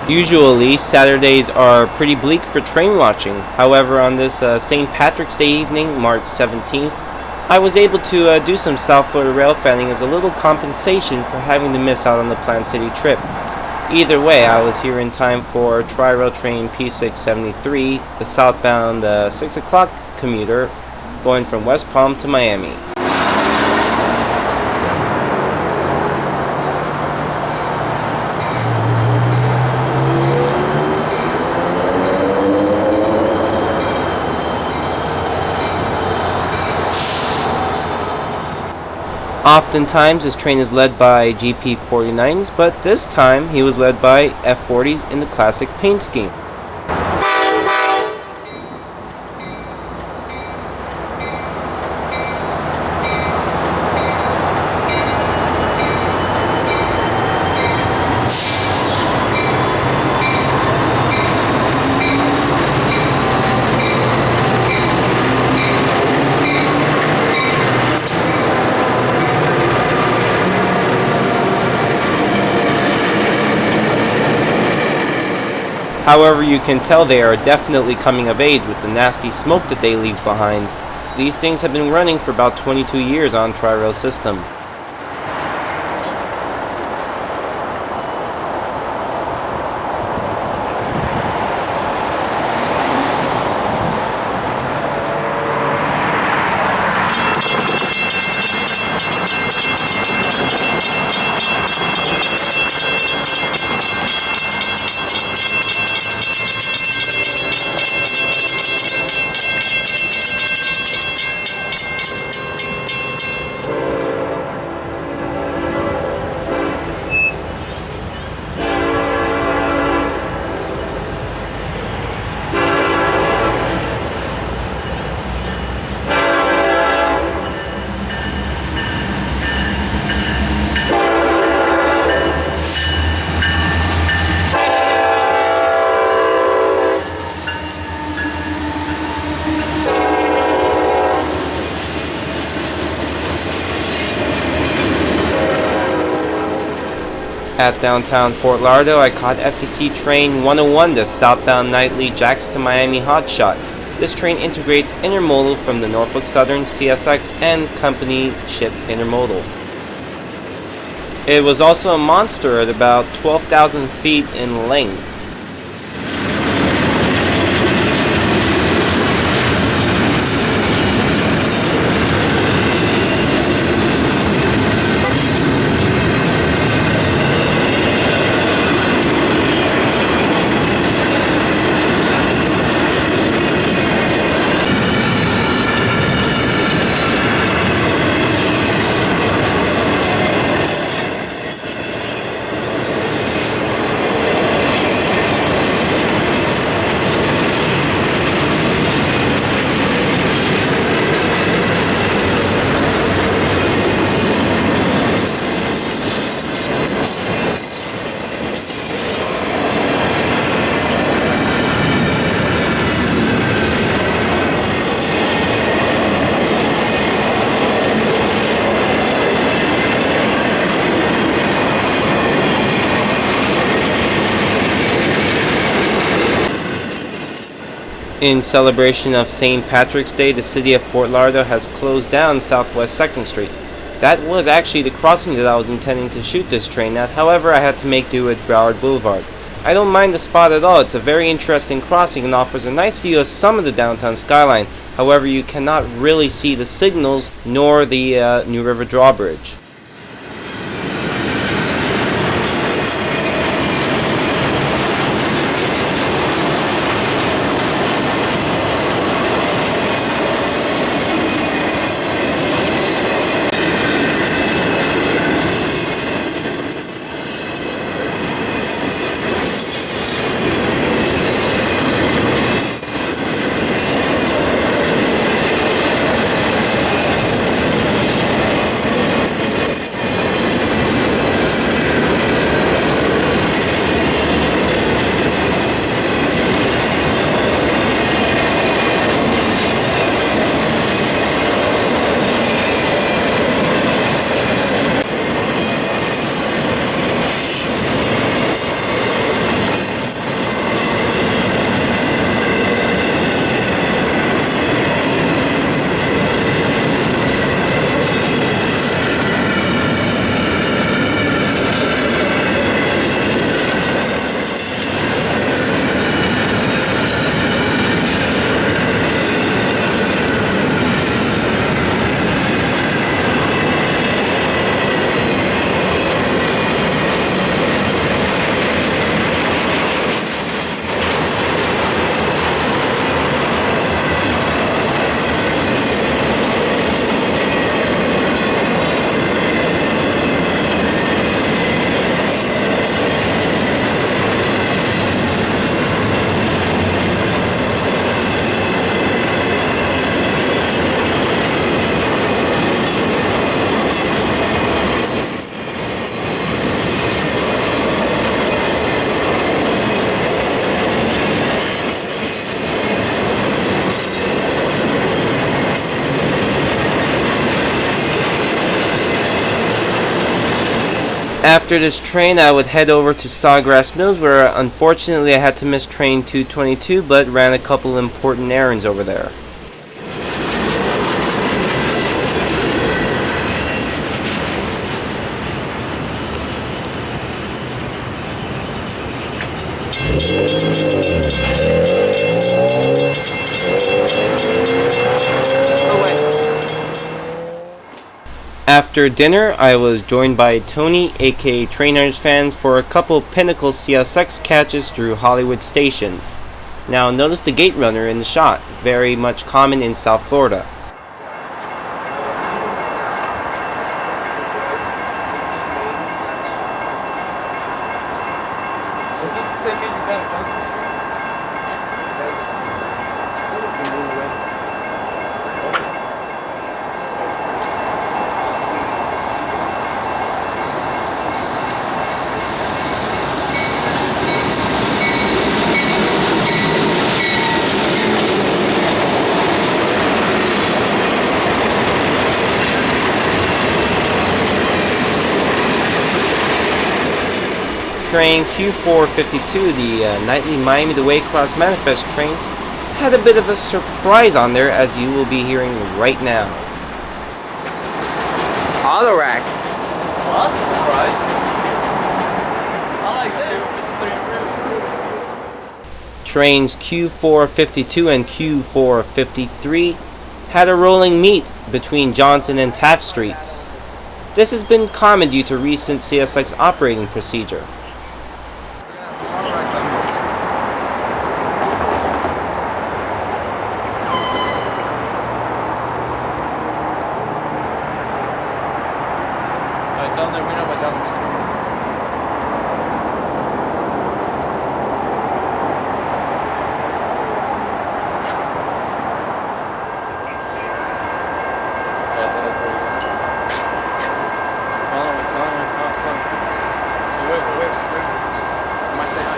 Usually, Saturdays are pretty bleak for train watching. However, on this St. Patrick's Day evening, March 17th, I was able to do some South Florida rail fanning as a little compensation for having to miss out on the Plant City trip. Either way, I was here in time for Tri-Rail train P673, the southbound 6 o'clock commuter going from West Palm to Miami. Oftentimes, this train is led by GP49s, but this time he was led by F40s in the classic paint scheme. However, you can tell they are definitely coming of age with the nasty smoke that they leave behind. These things have been running for about 22 years on Tri-Rail system. At downtown Fort Lauderdale, I caught FEC Train 101, the southbound nightly Jacks to Miami hotshot. This train integrates intermodal from the Norfolk Southern, CSX, and company shipped intermodal. It was also a monster at about 12,000 feet in length. In celebration of St. Patrick's Day, the city of Fort Lauderdale has closed down Southwest 2nd Street. That was actually the crossing that I was intending to shoot this train at, however I had to make do with Broward Boulevard. I don't mind the spot at all, it's a very interesting crossing and offers a nice view of some of the downtown skyline, however you cannot really see the signals nor the New River Drawbridge. After this train, I would head over to Sawgrass Mills, where unfortunately I had to miss train 222, but ran a couple important errands over there. After dinner, I was joined by Tony, aka Trainers Fans, for a couple Pinnacle CSX catches through Hollywood Station. Now notice the gate runner in the shot, very much common in South Florida. Train Q452, the nightly Miami to Waycross Manifest train, had a bit of a surprise on there, as you will be hearing right now. Autorack. Well, that's a surprise. I like this. Trains Q452 and Q453 had a rolling meet between Johnson and Taft Streets. This has been common due to recent CSX operating procedure. Tell them that we know about down the street. Yeah, that's very good. It's following. Wait. You might say hi.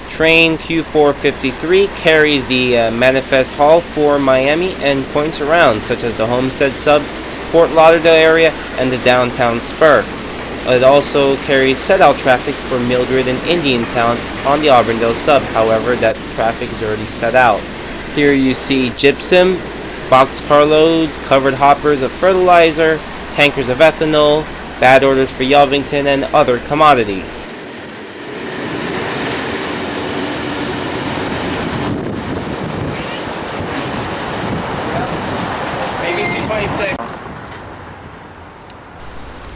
Train Q453 carries the manifest haul for Miami and points around, such as the Homestead Sub, Fort Lauderdale area, and the downtown Spur. It also carries set-out traffic for Mildred and Indiantown on the Auburndale Sub, however, that traffic is already set out. Here you see gypsum, boxcar loads, covered hoppers of fertilizer, tankers of ethanol, bad orders for Yelvington, and other commodities.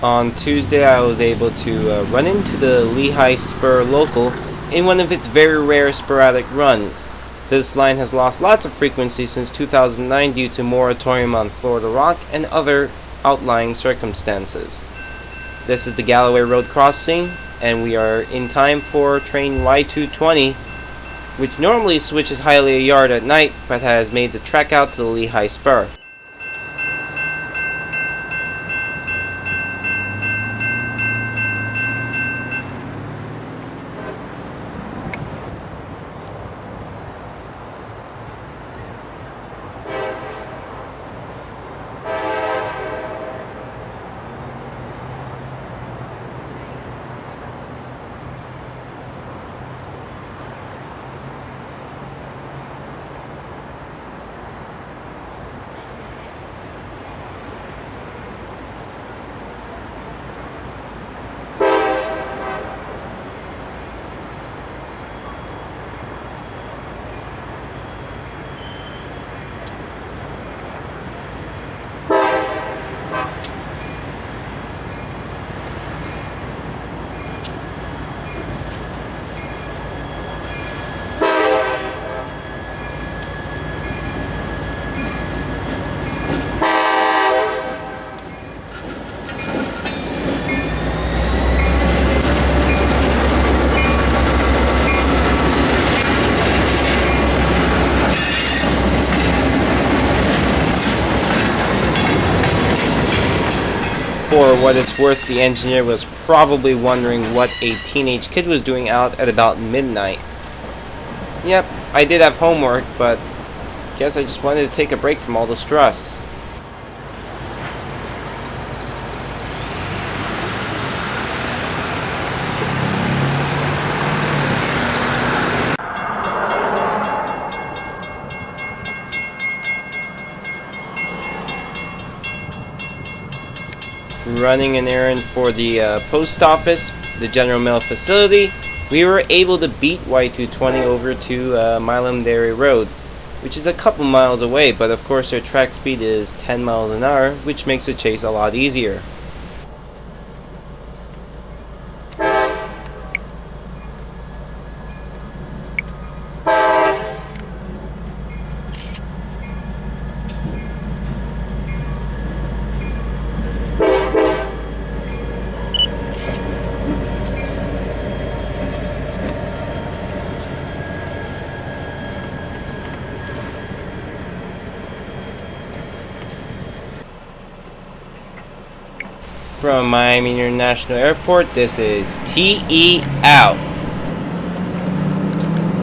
On Tuesday, I was able to run into the Lehigh Spur local in one of its very rare sporadic runs. This line has lost lots of frequency since 2009 due to moratorium on Florida rock and other outlying circumstances. This is the Galloway Road crossing, and we are in time for train Y220, which normally switches Hialeah Yard at night, but has made the trek out to the Lehigh Spur. For what it's worth, the engineer was probably wondering what a teenage kid was doing out at about midnight. Yep, I did have homework, but guess I just wanted to take a break from all the stress. Running an errand for the post office, the general mail facility, we were able to beat Y220 over to Lauderdale Road, which is a couple miles away, but of course their track speed is 10 miles an hour, which makes the chase a lot easier. From Miami International Airport, this is TE out.